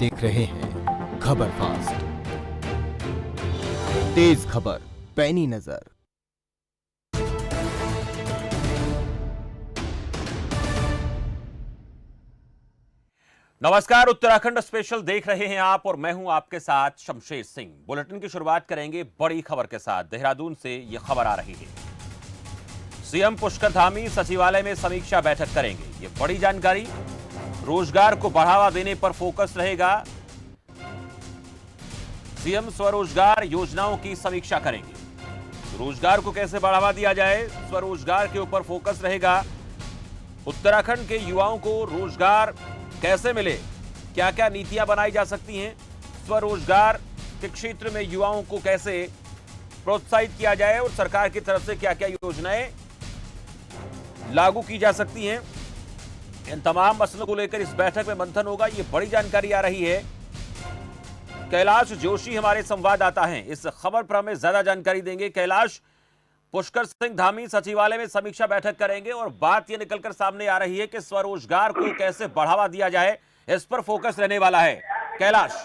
देख रहे हैं खबर फास्ट, तेज खबर, पैनी नजर। नमस्कार, उत्तराखंड स्पेशल देख रहे हैं आप और मैं हूं आपके साथ शमशेर सिंह। बुलेटिन की शुरुआत करेंगे बड़ी खबर के साथ। देहरादून से यह खबर आ रही है। सीएम पुष्कर धामी सचिवालय में समीक्षा बैठक करेंगे, यह बड़ी जानकारी। रोजगार को बढ़ावा देने पर फोकस रहेगा। सीएम स्वरोजगार योजनाओं की समीक्षा करेंगे। रोजगार को कैसे बढ़ावा दिया जाए, स्वरोजगार के ऊपर फोकस रहेगा। उत्तराखंड के युवाओं को रोजगार कैसे मिले, क्या क्या नीतियां बनाई जा सकती हैं, स्वरोजगार के क्षेत्र में युवाओं को कैसे प्रोत्साहित किया जाए और सरकार की तरफ से क्या क्या योजनाएं लागू की जा सकती हैं, इन तमाम मसलों को लेकर इस बैठक में मंथन होगा। ये बड़ी जानकारी आ रही है। कैलाश जोशी हमारे संवाददाता हैं, इस खबर पर हमें ज्यादा जानकारी देंगे। कैलाश, पुष्कर सिंह धामी सचिवालय में समीक्षा बैठक करेंगे और बात यह निकलकर सामने आ रही है कि स्वरोजगार को कैसे बढ़ावा दिया जाए, इस पर फोकस रहने वाला है। कैलाश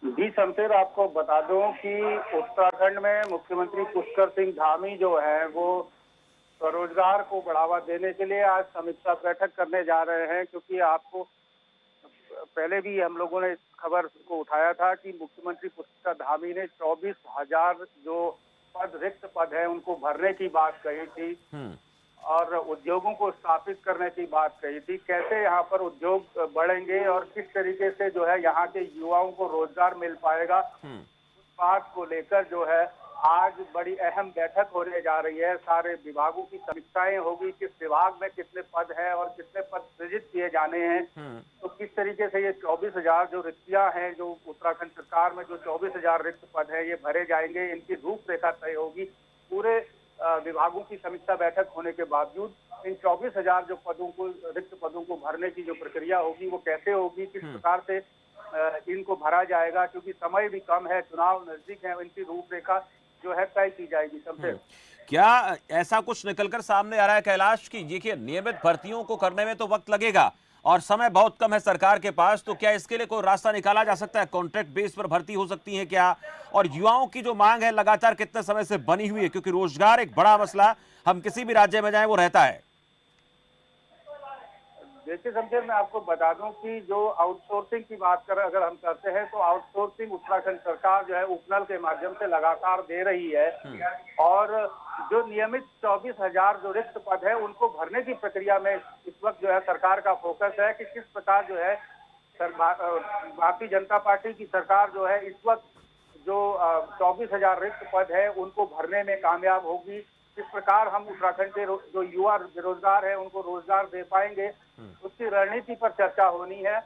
जी शमशेर, आपको बता दूं कि उत्तराखंड में मुख्यमंत्री पुष्कर सिंह धामी जो है वो स्वरोजगार को बढ़ावा देने के लिए आज समीक्षा बैठक करने जा रहे हैं। क्योंकि आपको पहले भी हम लोगों ने इस खबर को उठाया था कि मुख्यमंत्री पुष्कर धामी ने 24,000 जो रिक्त पद है उनको भरने की बात कही थी और उद्योगों को स्थापित करने की बात कही थी। कैसे यहाँ पर उद्योग बढ़ेंगे और किस तरीके से जो है यहाँ के युवाओं को रोजगार मिल पाएगा, उस बात को लेकर जो है आज बड़ी अहम बैठक होने जा रही है। सारे विभागों की समीक्षाएं होगी, किस विभाग में कितने पद हैं और कितने पद सृजित किए जाने हैं। तो किस तरीके से ये 24,000 जो रिक्तियां हैं, जो उत्तराखंड सरकार में जो 24,000 रिक्त पद है ये भरे जाएंगे, इनकी रूपरेखा तय होगी। पूरे विभागों की समीक्षा बैठक होने के बावजूद इन 24,000 जो पदों को, रिक्त पदों को भरने की जो प्रक्रिया होगी वो कैसे होगी, किस प्रकार से इनको भरा जाएगा, क्योंकि समय भी कम है, चुनाव नजदीक है, इनकी रूपरेखा जो है तय की जाएगी। सबसे क्या ऐसा कुछ निकलकर सामने आ रहा है कैलाश की देखिए नियमित भर्तियों को करने में तो वक्त लगेगा और समय बहुत कम है सरकार के पास, तो क्या इसके लिए कोई रास्ता निकाला जा सकता है? कॉन्ट्रैक्ट बेस पर भर्ती हो सकती है क्या? और युवाओं की जो मांग है लगातार कितने समय से बनी हुई है, क्योंकि रोजगार एक बड़ा मसला हम किसी भी राज्य में जाएं वो रहता है। देखिए शमशेर, मैं आपको बता दूं कि जो आउटसोर्सिंग की बात कर अगर हम करते हैं तो आउटसोर्सिंग उत्तराखंड सरकार जो है उपनल के माध्यम से लगातार दे रही है और जो नियमित 24,000 जो रिक्त पद है उनको भरने की प्रक्रिया में इस वक्त जो है सरकार का फोकस है कि किस प्रकार जो है भारतीय जनता पार्टी की सरकार जो है इस वक्त जो 24,000 रिक्त पद है उनको भरने में कामयाब होगी। किस प्रकार हम उत्तराखंड के जो युवा बेरोजगार है उनको रोजगार दे पाएंगे, उसकी रणनीति पर चर्चा होनी है।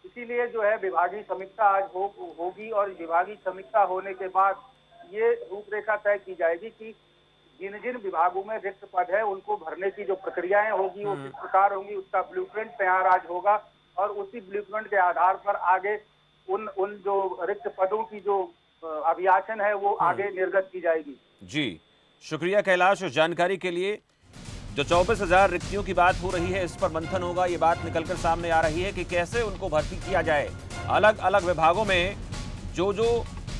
इसीलिए जो है विभागीय समीक्षा आज होगी और विभागीय समीक्षा होने के बाद ये रूपरेखा तय की जाएगी कि जिन जिन विभागों में रिक्त पद है उनको भरने की जो प्रक्रियाएं होगी वो किस प्रकार होंगी, उसका ब्लूप्रिंट तैयार आज होगा और उसी ब्लूप्रिंट के आधार पर आगे उन जो रिक्त पदों की जो अभियाचन है वो आगे निर्गत की जाएगी। जी शुक्रिया कैलाश जानकारी के लिए। जो 24,000 रिक्तियों की बात हो रही है इस पर मंथन होगा। ये बात निकलकर सामने आ रही है कि कैसे उनको भर्ती किया जाए। अलग अलग विभागों में जो जो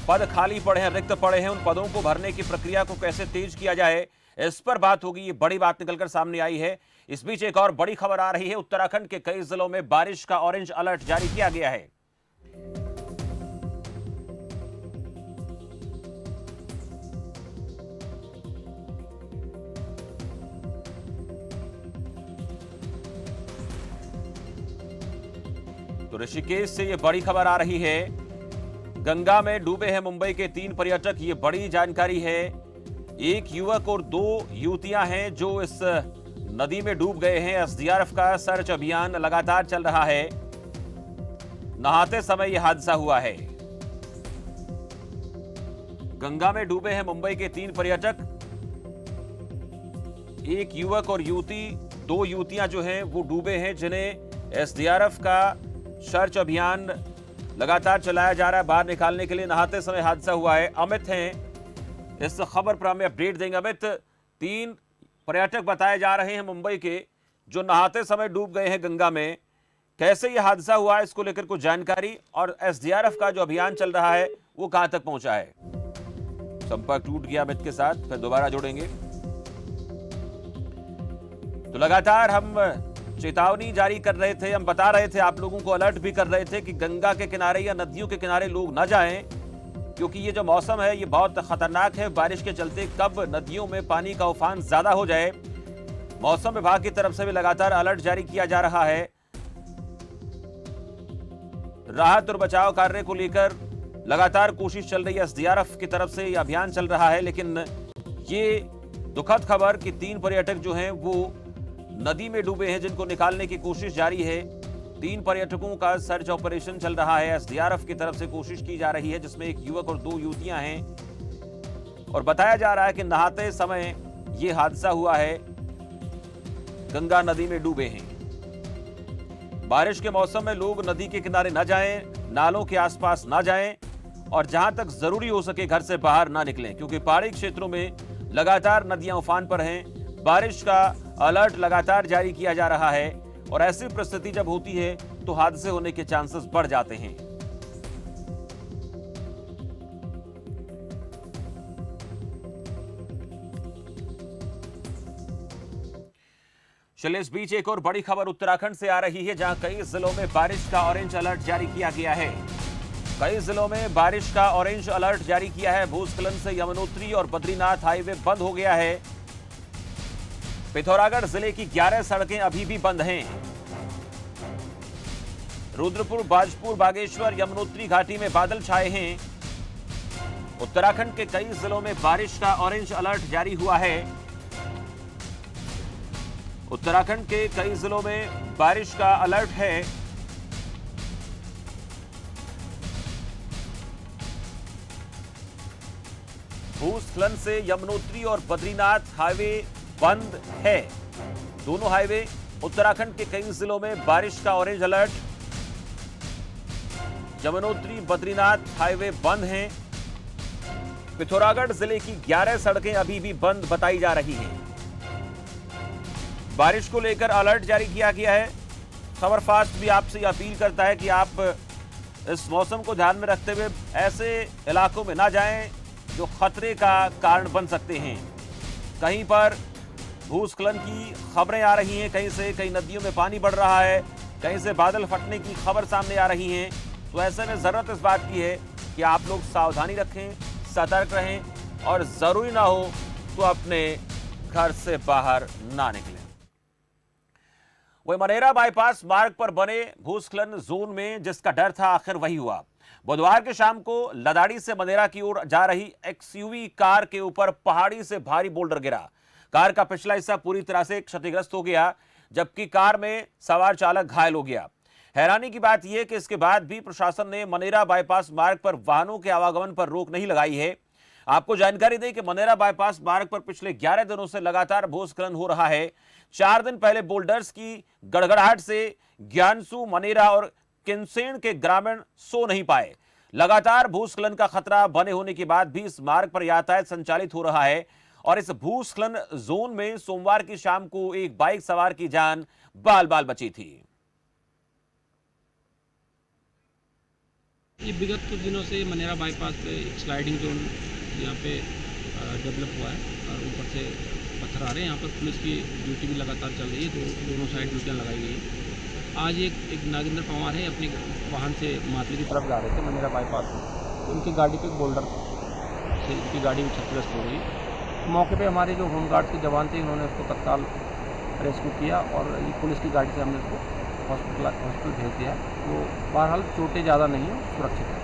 पद खाली पड़े हैं, रिक्त पड़े हैं, उन पदों को भरने की प्रक्रिया को कैसे तेज किया जाए, इस पर बात होगी। ये बड़ी बात निकलकर सामने आई है। इस बीच एक और बड़ी खबर आ रही है। उत्तराखंड के कई जिलों में बारिश का ऑरेंज अलर्ट जारी किया गया है। तो ऋषिकेश से ये बड़ी खबर आ रही है। गंगा में डूबे हैं मुंबई के 3 पर्यटक, ये बड़ी जानकारी है। एक युवक और 2 युवतियां हैं जो इस नदी में डूब गए हैं। एसडीआरएफ का सर्च अभियान लगातार चल रहा है। नहाते समय यह हादसा हुआ है। गंगा में डूबे हैं मुंबई के 3 पर्यटक, एक युवक और युवती, 2 युवतियां जो हैं वो डूबे हैं, जिन्हें एसडीआरएफ का सर्च अभियान लगातार चलाया जा रहा है बाहर निकालने के लिए। नहाते समय हादसा हुआ है। अमित हैं, इस खबर पर हमें अपडेट देंगे। अमित, 3 पर्यटक बताए जा रहे हैं मुंबई के जो नहाते समय डूब गए हैं गंगा में। कैसे यह हादसा हुआ, इसको लेकर कुछ जानकारी और एसडीआरएफ का जो अभियान चल रहा है वो कहां तक पहुंचा है। संपर्क टूट गया अमित के साथ, फिर दोबारा जोड़ेंगे। तो लगातार हम चेतावनी जारी कर रहे थे, हम बता रहे थे, आप लोगों को अलर्ट भी कर रहे थे कि गंगा के किनारे या नदियों के किनारे लोग न जाएं, क्योंकि ये जो मौसम है ये बहुत खतरनाक है। बारिश के चलते कब नदियों में पानी का उफान ज्यादा हो जाए, मौसम विभाग की तरफ से भी लगातार अलर्ट जारी किया जा रहा है। राहत और बचाव कार्य को लेकर लगातार कोशिश चल रही है, एसडीआरएफ की तरफ से यह अभियान चल रहा है। लेकिन ये दुखद खबर कि 3 पर्यटक जो हैं वो नदी में डूबे हैं, जिनको निकालने की कोशिश जारी है। 3 पर्यटकों का सर्च ऑपरेशन चल रहा है, एसडीआरएफ की तरफ से कोशिश की जा रही है, जिसमें एक युवक और 2 युवतियां हैं। और बताया जा रहा है कि नहाते समय यह हादसा हुआ है, गंगा नदी में डूबे हैं। बारिश के मौसम में लोग नदी के किनारे न जाएं, नालों के आसपास न जाएं और जहां तक जरूरी हो सके घर से बाहर ना निकलें, क्योंकि पहाड़ी क्षेत्रों में लगातार नदियां उफान पर हैं। बारिश का अलर्ट लगातार जारी किया जा रहा है और ऐसी परिस्थिति जब होती है तो हादसे होने के चांसेस बढ़ जाते हैं। चलिए, इस बीच एक और बड़ी खबर उत्तराखंड से आ रही है, जहां कई जिलों में बारिश का ऑरेंज अलर्ट जारी किया गया है। कई जिलों में बारिश का ऑरेंज अलर्ट जारी किया है। भूस्खलन से यमुनोत्री और बद्रीनाथ हाईवे बंद हो गया है। पिथौरागढ़ जिले की 11 सड़कें अभी भी बंद हैं। रुद्रपुर, बाजपुर, बागेश्वर, यमुनोत्री घाटी में बादल छाए हैं। उत्तराखंड के कई जिलों में बारिश का ऑरेंज अलर्ट जारी हुआ है। उत्तराखंड के कई जिलों में बारिश का अलर्ट है। भूस्खलन से यमुनोत्री और बद्रीनाथ हाईवे बंद है। दोनों हाईवे उत्तराखंड के कई जिलों में बारिश का orange alert. Yamunotri Badrinath highway बंद हैं। पिथौरागढ़ जिले की 11 सड़कें अभी भी बंद बताई जा रही हैं। बारिश को लेकर अलर्ट जारी किया गया है। खबर फास्ट भी आपसे अपील करता है कि आप इस मौसम को ध्यान में रखते हुए ऐसे इलाकों में ना जाएं जो खतरे का कारण बन सकते हैं। कहीं पर भूस्खलन की खबरें आ रही हैं, कई नदियों में पानी बढ़ रहा है, कहीं से बादल फटने की खबर सामने आ रही हैं। तो ऐसे में जरूरत इस बात की है कि आप लोग सावधानी रखें, सतर्क रहें और जरूरी ना हो तो अपने घर से बाहर ना निकलें। वही मनेरा बाईपास मार्ग पर बने भूस्खलन जोन में जिसका डर था, आखिर वही हुआ। बुधवार की शाम को लदाड़ी से मनेरा की ओर जा रही एक्सयूवी कार के ऊपर पहाड़ी से भारी बोल्डर गिरा। कार का पिछला हिस्सा पूरी तरह से क्षतिग्रस्त हो गया, जबकि कार में सवार चालक घायल हो गया। हैरानी की बात यह कि इसके बाद भी प्रशासन ने मनेरा बाईपास मार्ग पर वाहनों के आवागमन पर रोक नहीं लगाई है। आपको जानकारी दें कि मनेरा बाईपास मार्ग पर पिछले 11 दिनों से लगातार भूस्खलन हो रहा है। 4 दिन पहले बोल्डर्स की गड़गड़ाहट से ज्ञानसू, मनेरा और किनसेन के ग्रामीण सो नहीं पाए। लगातार भूस्खलन का खतरा बने होने के बाद भी इस मार्ग पर यातायात संचालित हो रहा है और इस भूस्खलन जोन में सोमवार की शाम को एक बाइक सवार की जान बाल बाल बची थी। ये विगत कुछ दिनों से मनेरा बाईपास पे एक स्लाइडिंग जोन यहाँ पे डेवलप हुआ है और ऊपर से पत्थर आ रहे हैं। यहाँ पर पुलिस की ड्यूटी भी लगातार चल रही है, दोनों साइड ड्यूटियाँ लगाई गई हैं। आज एक नागेंद्र पवार है, अपने वाहन से मातली की तरफ जा रहे थे मनेरा बाईपास में, तो उनकी गाड़ी पे बोल्डर से उनकी गाड़ी भी क्षतिग्रस्त हो गई। मौके पे हमारे जो होमगार्ड्स के जवान थे, इन्होंने उसको तत्काल रेस्क्यू किया और पुलिस की गाड़ी से हमने उसको हॉस्पिटल भेज दिया। तो बहरहाल चोटें ज़्यादा नहीं है, सुरक्षित है।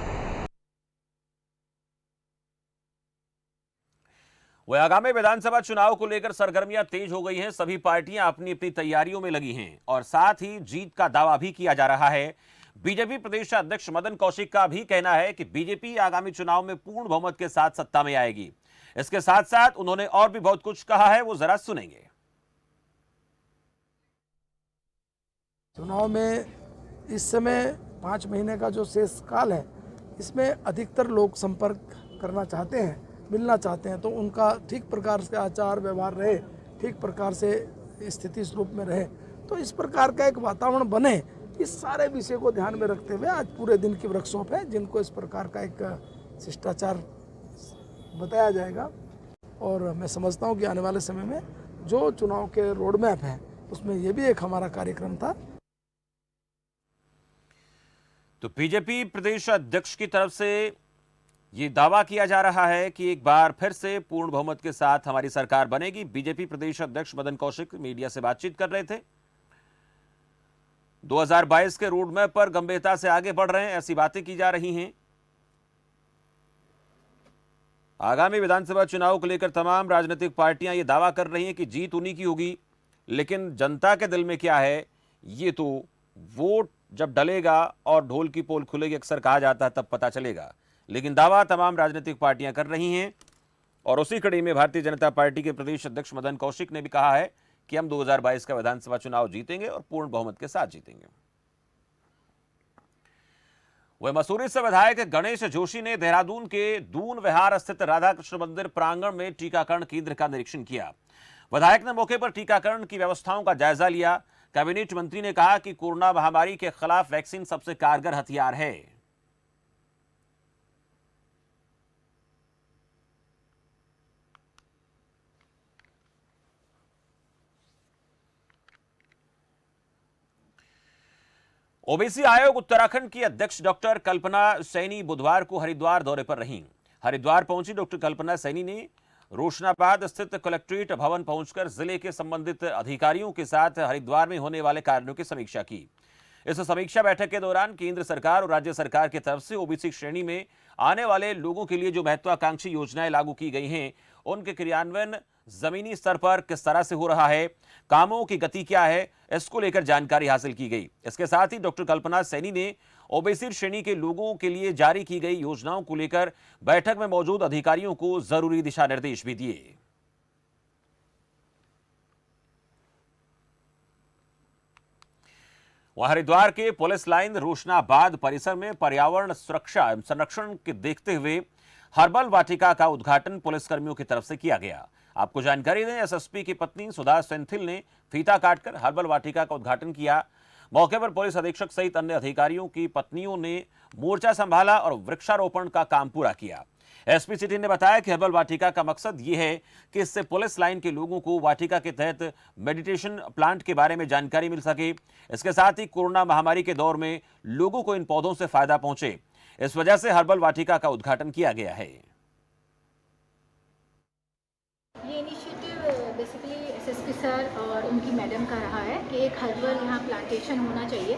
वह आगामी विधानसभा चुनाव को लेकर सरगर्मियां तेज हो गई हैं। सभी पार्टियां अपनी अपनी तैयारियों में लगी हैं और साथ ही जीत का दावा भी किया जा रहा है। बीजेपी प्रदेश अध्यक्ष मदन कौशिक का भी कहना है कि बीजेपी आगामी चुनाव में पूर्ण बहुमत के साथ सत्ता में आएगी। इसके साथ साथ उन्होंने और भी बहुत कुछ कहा है, वो जरा सुनेंगे। चुनाव में इस समय 5 महीने का जो शेष काल है, इसमें अधिकतर लोग संपर्क करना चाहते हैं, मिलना चाहते हैं, तो उनका ठीक प्रकार से आचार व्यवहार रहे, ठीक प्रकार से स्थिति इस रूप में रहे, तो इस प्रकार का एक वातावरण बने इस सारे विषय को ध्यान में रखते हुए आज पूरे दिन की वर्कशॉप है, जिनको इस प्रकार का एक शिष्टाचार बताया जाएगा। और मैं समझता हूँ कि आने वाले समय में जो चुनाव के रोड मैप है उसमें ये भी एक हमारा कार्यक्रम था। तो बीजेपी प्रदेश अध्यक्ष की तरफ से ये दावा किया जा रहा है कि एक बार फिर से पूर्ण बहुमत के साथ हमारी सरकार बनेगी। बीजेपी प्रदेश अध्यक्ष मदन कौशिक मीडिया से बातचीत कर रहे थे। 2022 के रोड मैप पर गंभीरता से आगे बढ़ रहे हैं, ऐसी बातें की जा रही हैं। आगामी विधानसभा चुनाव को लेकर तमाम राजनीतिक पार्टियां ये दावा कर रही हैं कि जीत उन्हीं की होगी, लेकिन जनता के दिल में क्या है ये तो वोट जब डलेगा और ढोल की पोल खुलेगी, अक्सर कहा जाता है, तब पता चलेगा। लेकिन दावा तमाम राजनीतिक पार्टियां कर रही हैं। और उसी कड़ी में भारतीय जनता पार्टी के प्रदेश अध्यक्ष मदन कौशिक ने भी कहा है कि हम 2022 का विधानसभा चुनाव जीतेंगे और पूर्ण बहुमत के साथ जीतेंगे। वह मसूरी से विधायक गणेश जोशी ने देहरादून के दून विहार स्थित राधा कृष्ण मंदिर प्रांगण में टीकाकरण केंद्र का निरीक्षण किया। विधायक ने मौके पर टीकाकरण की व्यवस्थाओं का जायजा लिया। कैबिनेट मंत्री ने कहा कि कोरोना महामारी के खिलाफ वैक्सीन सबसे कारगर हथियार है। ओबीसी आयोग उत्तराखंड की अध्यक्ष डॉक्टर कल्पना सैनी बुधवार को हरिद्वार दौरे पर रहीं। हरिद्वार पहुंची डॉक्टर कल्पना सैनी ने रोशनाबाद स्थित कलेक्ट्रेट भवन पहुंचकर जिले के संबंधित अधिकारियों के साथ हरिद्वार में होने वाले कार्यों की समीक्षा की। इस समीक्षा बैठक के दौरान केंद्र सरकार और राज्य सरकार की तरफ से ओबीसी श्रेणी में आने वाले लोगों के लिए जो महत्वाकांक्षी योजनाएं लागू की गई हैं, उनके क्रियान्वयन जमीनी स्तर पर किस तरह से हो रहा है, कामों की गति क्या है, इसको लेकर जानकारी हासिल की गई। इसके साथ ही डॉक्टर कल्पना सैनी ने ओबीसी श्रेणी के लोगों के लिए जारी की गई योजनाओं को लेकर बैठक में मौजूद अधिकारियों को जरूरी दिशा निर्देश भी दिए। वहां हरिद्वार के पुलिस लाइन रोशनाबाद परिसर में पर्यावरण सुरक्षा एवं संरक्षण के देखते हुए हर्बल वाटिका का उद्घाटन पुलिसकर्मियों की तरफ से किया गया। आपको जानकारी दें, एसएसपी की पत्नी सुधा सेंथिल ने फीता काटकर हर्बल वाटिका का उद्घाटन किया। मौके पर पुलिस अधीक्षक सहित अन्य अधिकारियों की पत्नियों ने मोर्चा संभाला और वृक्षारोपण का काम पूरा किया। एसपी सिटी ने बताया कि हर्बल वाटिका का मकसद ये है कि इससे पुलिस लाइन के लोगों को वाटिका के तहत मेडिटेशन प्लांट के बारे में जानकारी मिल सके। इसके साथ ही कोरोना महामारी के दौर में लोगों को इन पौधों से फायदा पहुंचे, इस वजह से हर्बल वाटिका का उद्घाटन किया गया है। ये इनिशिएटिव बेसिकली एसएसपी सर और उनकी मैडम का रहा है कि एक हर्बल यहाँ प्लांटेशन होना चाहिए,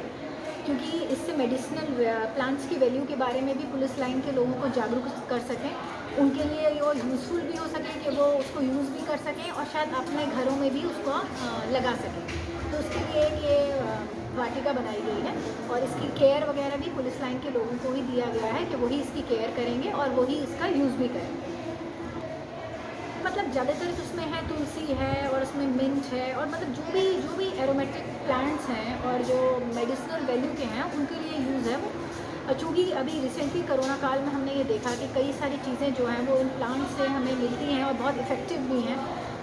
क्योंकि इससे मेडिसिनल प्लांट्स की वैल्यू के बारे में भी पुलिस लाइन के लोगों को जागरूक कर सकें, उनके लिए ये यूज़फुल भी हो सके कि वो उसको यूज़ भी कर सकें और शायद अपने घरों में भी उसको लगा सकें। तो उसके लिए ये वाटिका बनाई गई है और इसकी केयर वगैरह भी पुलिस लाइन के लोगों को ही दिया गया है कि वही इसकी केयर करेंगे और वही इसका यूज़ भी करेंगे। मतलब ज़्यादातर उसमें है तुलसी है और उसमें मिंट है और मतलब जो भी एरोमेटिक प्लांट्स हैं और जो मेडिसिनल वैल्यू के हैं उनके लिए यूज़ है वो। चूँकि अभी रिसेंटली कोरोना काल में हमने ये देखा कि कई सारी चीज़ें जो हैं वो इन प्लांट से हमें मिलती हैं और बहुत इफ़ेक्टिव भी हैं,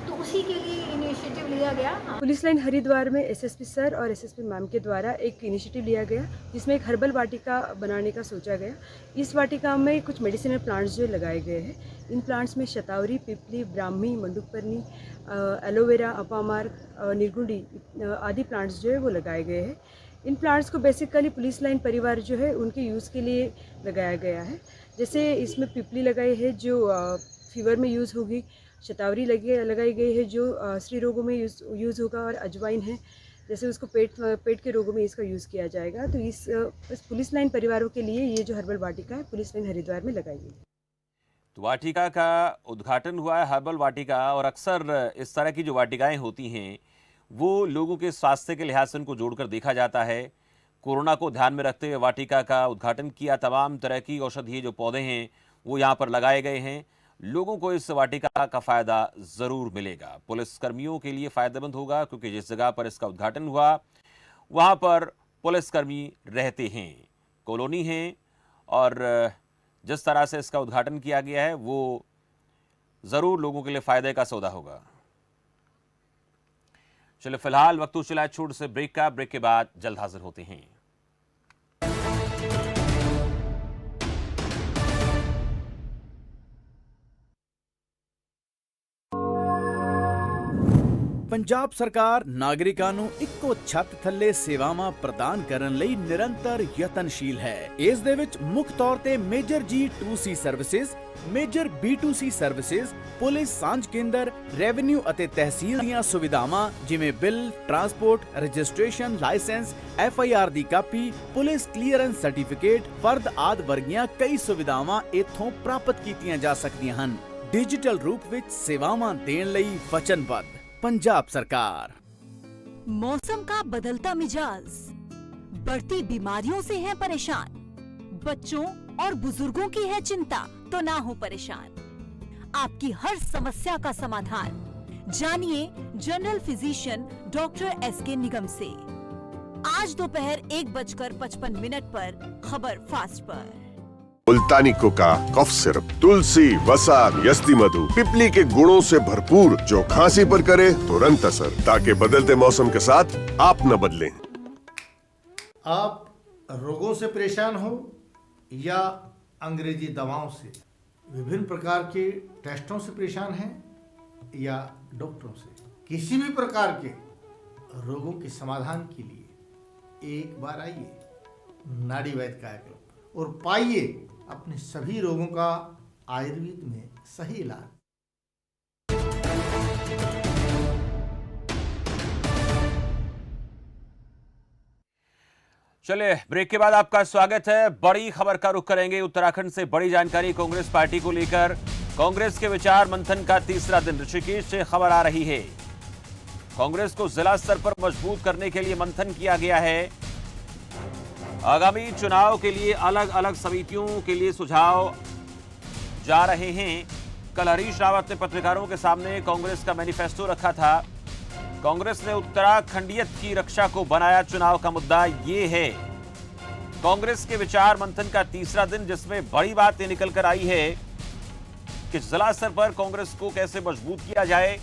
तो उसी के लिए इनिशिएटिव लिया गया। पुलिस लाइन हरिद्वार में एसएसपी सर और एसएसपी मैम के द्वारा एक इनिशिएटिव लिया गया जिसमें एक हर्बल वाटिका बनाने का सोचा गया। इस वाटिका में कुछ मेडिसिनल प्लांट्स जो लगाए गए हैं, इन प्लांट्स में शतावरी, पिपली, ब्राह्मी, मंडूकपर्णी, एलोवेरा, अपामार, निर्गुंडी आदि प्लांट्स जो है वो लगाए गए हैं। इन प्लांट्स को बेसिकली पुलिस लाइन परिवार जो है उनके यूज़ के लिए लगाया गया है। जैसे इसमें पिपली लगाई है जो फीवर में यूज़ होगी, शतावरी लगाई गई है जो स्त्री रोगों में यूज़ होगा और अजवाइन है जैसे उसको पेट के रोगों में इसका यूज़ किया जाएगा। तो इस पुलिस लाइन परिवारों के लिए ये जो हर्बल वाटिका है पुलिस लाइन हरिद्वार में लगाई गई। तो वाटिका का उद्घाटन हुआ है, हर्बल वाटिका। और अक्सर इस तरह की जो वाटिकाएं होती हैं वो लोगों के स्वास्थ्य के लिहाज से उनको जोड़कर देखा जाता है। कोरोना को ध्यान में रखते हुए वाटिका का उद्घाटन किया। तमाम तरह की औषधीय जो पौधे हैं वो यहाँ पर लगाए गए हैं। लोगों को इस वाटिका का फायदा जरूर मिलेगा। पुलिस कर्मियों के लिए फायदेमंद होगा क्योंकि जिस जगह पर इसका उद्घाटन हुआ वहाँ पर पुलिसकर्मी रहते हैं, कॉलोनी है, और जिस तरह से इसका उद्घाटन किया गया है वो जरूर लोगों के लिए फायदे का सौदा होगा। चलिए फिलहाल वक्त हो चला है छोटे से ब्रेक का। ब्रेक के बाद जल्द हाजिर होते हैं। ਪੰਜਾਬ ਸਰਕਾਰ ਨਾਗਰਿਕਾਂ ਨੂੰ ਇੱਕੋ ਛੱਤ ਥੱਲੇ ਸੇਵਾਵਾਂ ਪ੍ਰਦਾਨ ਕਰਨ ਲਈ ਨਿਰੰਤਰ ਯਤਨਸ਼ੀਲ ਹੈ। ਇਸ ਦੇ ਵਿੱਚ ਮੁੱਖ ਤੌਰ ਤੇ major G2C services, major B2C services, police ਸਾਂਝ ਕੇਂਦਰ, ਰੈਵਨਿਊ ਅਤੇ ਤਹਿਸੀਲ ਦੀਆਂ ਸੁਵਿਧਾਵਾਂ ਜਿਵੇਂ bill, transport, registration, licence, FIR ਦੀ ਕਾਪੀ, ਪੁਲਿਸ ਕਲੀਅਰੈਂਸ ਸਰਟੀਫਿਕੇਟ, ਫਰਦ ਆਦਿ ਵਰਗੀਆਂ ਕਈ ਸੁਵਿਧਾਵਾਂ ਇੱਥੋਂ ਪ੍ਰਾਪਤ ਕੀਤੀਆਂ ਜਾ ਸਕਦੀਆਂ ਹਨ। डिजिटल रूप विच सेवावां देण लई वचनबद्ध पंजाब सरकार। मौसम का बदलता मिजाज, बढ़ती बीमारियों से है परेशान, बच्चों और बुजुर्गों की है चिंता, तो ना हो परेशान। आपकी हर समस्या का समाधान जानिए जनरल फिजिशियन डॉक्टर SK निगम से। आज दोपहर 1:55 पर खबर फास्ट पर। मुल्तानी कोका, कफ सिरप, तुलसी, वसा, यस्ती मधु, पिपली के गुणों से भरपूर, जो खांसी पर करे तुरंत असर, ताकि बदलते मौसम के साथ आप न बदलें। आप रोगों से परेशान हो या अंग्रेजी दवाओं से, विभिन्न प्रकार के टेस्टों से परेशान हैं या डॉक्टरों से, किसी भी प्रकार के रोगों के समाधान के लिए एक बार आइए नाड़ी वैद्य कायाकल्प और पाइए अपने सभी रोगों का आयुर्वेद में सही इलाज। चलिए, ब्रेक के बाद आपका स्वागत है। बड़ी खबर का रुख करेंगे उत्तराखंड से। बड़ी जानकारी कांग्रेस पार्टी को लेकर कांग्रेस के विचार मंथन का तीसरा दिन ऋषिकेश से खबर आ रही है। कांग्रेस को जिला स्तर पर मजबूत करने के लिए मंथन किया गया है। आगामी चुनाव के लिए अलग अलग समितियों के लिए सुझाव जा रहे हैं। कल हरीश रावत ने पत्रकारों के सामने कांग्रेस का मैनिफेस्टो रखा था। कांग्रेस ने उत्तराखंडियत की रक्षा को बनाया चुनाव का मुद्दा। ये है कांग्रेस के विचार मंथन का तीसरा दिन, जिसमें बड़ी बात ये निकल कर आई है कि जिला स्तर पर कांग्रेस को कैसे मजबूत किया जाए।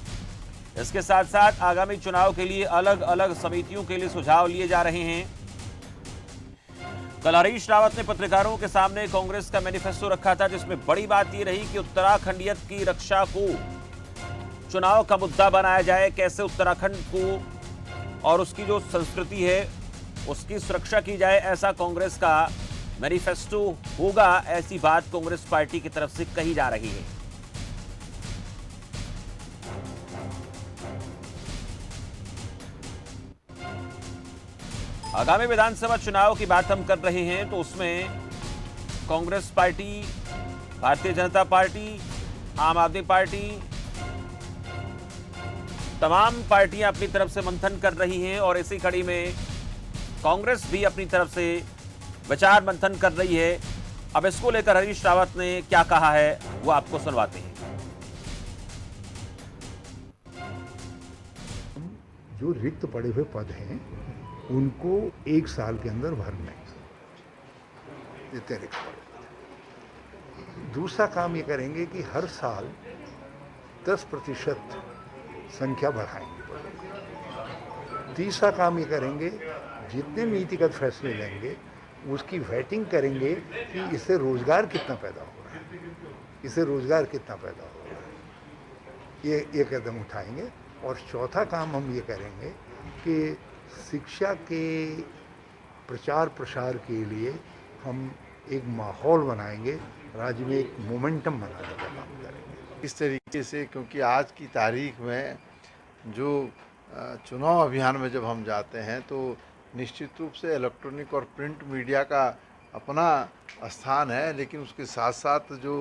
इसके साथ साथ आगामी चुनाव के लिए अलग अलग समितियों के लिए सुझाव लिए जा रहे हैं। कल हरीश रावत ने पत्रकारों के सामने कांग्रेस का मैनिफेस्टो रखा था, जिसमें बड़ी बात यह रही कि उत्तराखंडियत की रक्षा को चुनाव का मुद्दा बनाया जाए। कैसे उत्तराखंड को और उसकी जो संस्कृति है उसकी सुरक्षा की जाए, ऐसा कांग्रेस का मैनिफेस्टो होगा। ऐसी बात कांग्रेस पार्टी की तरफ से कही जा रही है। आगामी विधानसभा चुनाव की बात हम कर रहे हैं, तो उसमें कांग्रेस पार्टी, भारतीय जनता पार्टी, आम आदमी पार्टी, तमाम पार्टियां अपनी तरफ से मंथन कर रही हैं और इसी कड़ी में कांग्रेस भी अपनी तरफ से विचार मंथन कर रही है। अब इसको लेकर हरीश रावत ने क्या कहा है वो आपको सुनवाते हैं। जो रिक्त पड़े हुए पद हैं उनको 1 साल के अंदर भरने, रिक्त पड़े। दूसरा काम ये करेंगे कि हर साल 10% संख्या बढ़ाएंगे। तीसरा काम ये करेंगे, जितने नीतिगत फैसले लेंगे उसकी वेटिंग करेंगे कि इससे रोजगार कितना पैदा हो रहा है, इससे रोजगार कितना पैदा हो रहा है, ये कदम उठाएंगे। और चौथा काम हम ये करेंगे कि शिक्षा के प्रचार प्रसार के लिए हम एक माहौल बनाएंगे, राज्य में एक मोमेंटम बनाने का काम करेंगे इस तरीके से। क्योंकि आज की तारीख में जो चुनाव अभियान में जब हम जाते हैं तो निश्चित रूप से इलेक्ट्रॉनिक और प्रिंट मीडिया का अपना स्थान है, लेकिन उसके साथ साथ जो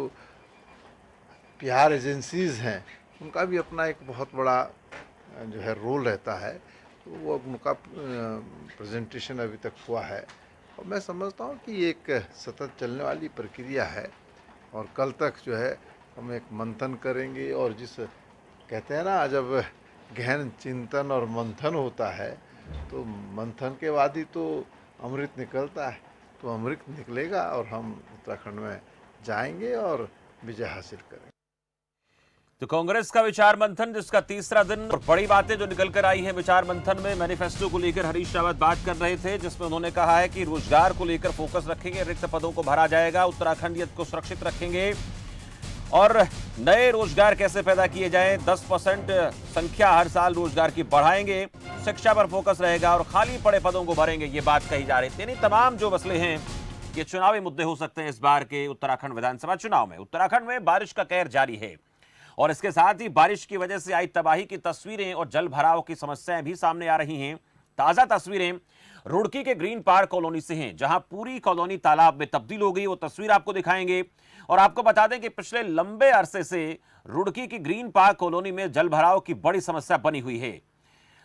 PR एजेंसीज़ हैं उनका भी अपना एक बहुत बड़ा जो है रोल रहता है। तो वो उनका प्रेजेंटेशन अभी तक हुआ है और मैं समझता हूँ कि ये एक सतत चलने वाली प्रक्रिया है और कल तक जो है हम एक मंथन करेंगे। और जिस कहते हैं ना, जब गहन चिंतन और मंथन होता है तो मंथन के बाद ही तो अमृत निकलता है, तो अमृत निकलेगा और हम उत्तराखंड में जाएंगे और विजय हासिल करेंगे। तो कांग्रेस का विचार मंथन जिसका तीसरा दिन, और बड़ी बातें जो निकल कर आई हैं विचार मंथन में। मैनिफेस्टो को लेकर हरीश रावत बात कर रहे थे, जिसमें उन्होंने कहा है कि रोजगार को लेकर फोकस रखेंगे, रिक्त पदों को भरा जाएगा, उत्तराखंडियत को सुरक्षित रखेंगे और नए रोजगार कैसे पैदा किए जाएं, 10% संख्या हर साल रोजगार की बढ़ाएंगे, शिक्षा पर फोकस रहेगा और खाली पड़े पदों को भरेंगे, ये बात कही जा रही थी। यानी तमाम जो मसले हैं ये चुनावी मुद्दे हो सकते हैं इस बार के उत्तराखंड विधानसभा चुनाव में। उत्तराखंड में बारिश का कहर जारी है और इसके साथ ही बारिश की वजह से आई तबाही की तस्वीरें और जल भराव की समस्याएं भी सामने आ रही हैं। ताजा तस्वीरें रुड़की के ग्रीन पार्क कॉलोनी से हैं, जहां पूरी कॉलोनी तालाब में तब्दील हो गई। वो तस्वीर आपको दिखाएंगे और आपको बता दें कि पिछले लंबे अरसे से रुड़की की ग्रीन पार्क कॉलोनी में जल भराव की बड़ी समस्या बनी हुई है,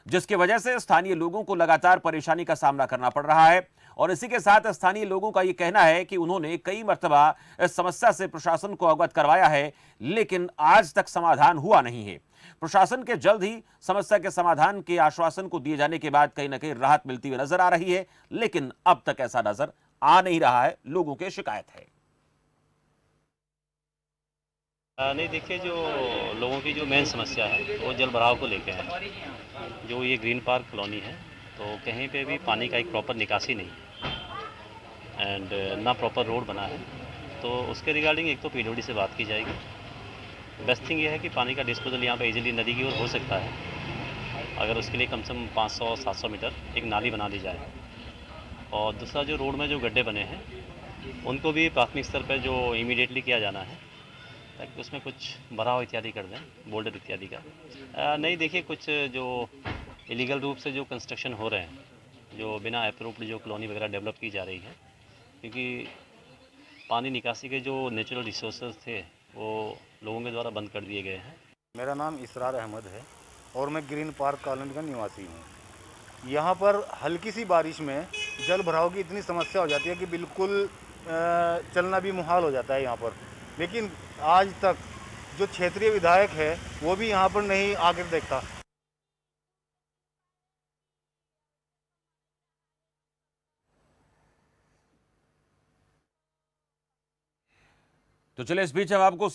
जिसकी वजह से स्थानीय लोगों को लगातार परेशानी का सामना करना पड़ रहा है। और इसी के साथ स्थानीय लोगों का यह कहना है कि उन्होंने कई मर्तबा इस समस्या से प्रशासन को अवगत करवाया है, लेकिन आज तक समाधान हुआ नहीं है। प्रशासन के जल्द ही समस्या के समाधान के आश्वासन को दिए जाने के बाद कहीं ना कहीं राहत मिलती हुई नजर आ रही है, लेकिन अब तक ऐसा नजर आ नहीं रहा है, लोगों की शिकायत है। नहीं, देखिए, जो लोगों की जो मेन समस्या है वो जल भराव को लेकर है। जो ये ग्रीन पार्क कॉलोनी है तो कहीं पे भी पानी का एक प्रॉपर निकासी नहीं एंड ना प्रॉपर रोड बना है, तो उसके रिगार्डिंग एक तो पीडब्ल्यूडी से बात की जाएगी। बेस्ट थिंग ये है कि पानी का डिस्पोजल यहाँ पे इजीली नदी की ओर हो सकता है, अगर उसके लिए कम से कम 500-700 मीटर एक नाली बना दी जाए। और दूसरा, जो रोड में जो गड्ढे बने हैं उनको भी प्राथमिक स्तर पर जो इमीडिएटली किया जाना है, ताकि उसमें कुछ भराव इत्यादि कर दें, बोल्डर इत्यादि का। नहीं, देखिए, कुछ जो इलीगल रूप से जो कंस्ट्रक्शन हो रहे हैं, जो बिना अप्रूव्ड जो कॉलोनी वगैरह डेवलप की जा रही है, क्योंकि पानी निकासी के जो नेचुरल रिसोर्सेज थे वो लोगों के द्वारा बंद कर दिए गए हैं। मेरा नाम इसरार अहमद है और मैं ग्रीन पार्क कॉलोनी का निवासी हूँ। यहाँ पर हल्की सी बारिश में जल भराव की इतनी समस्या हो जाती है कि बिल्कुल चलना भी मुहाल हो जाता है यहाँ पर। लेकिन आज तक जो क्षेत्रीय विधायक है वो भी यहाँ पर नहीं आकर देखता। तो चलिए, इस बीच हम आपको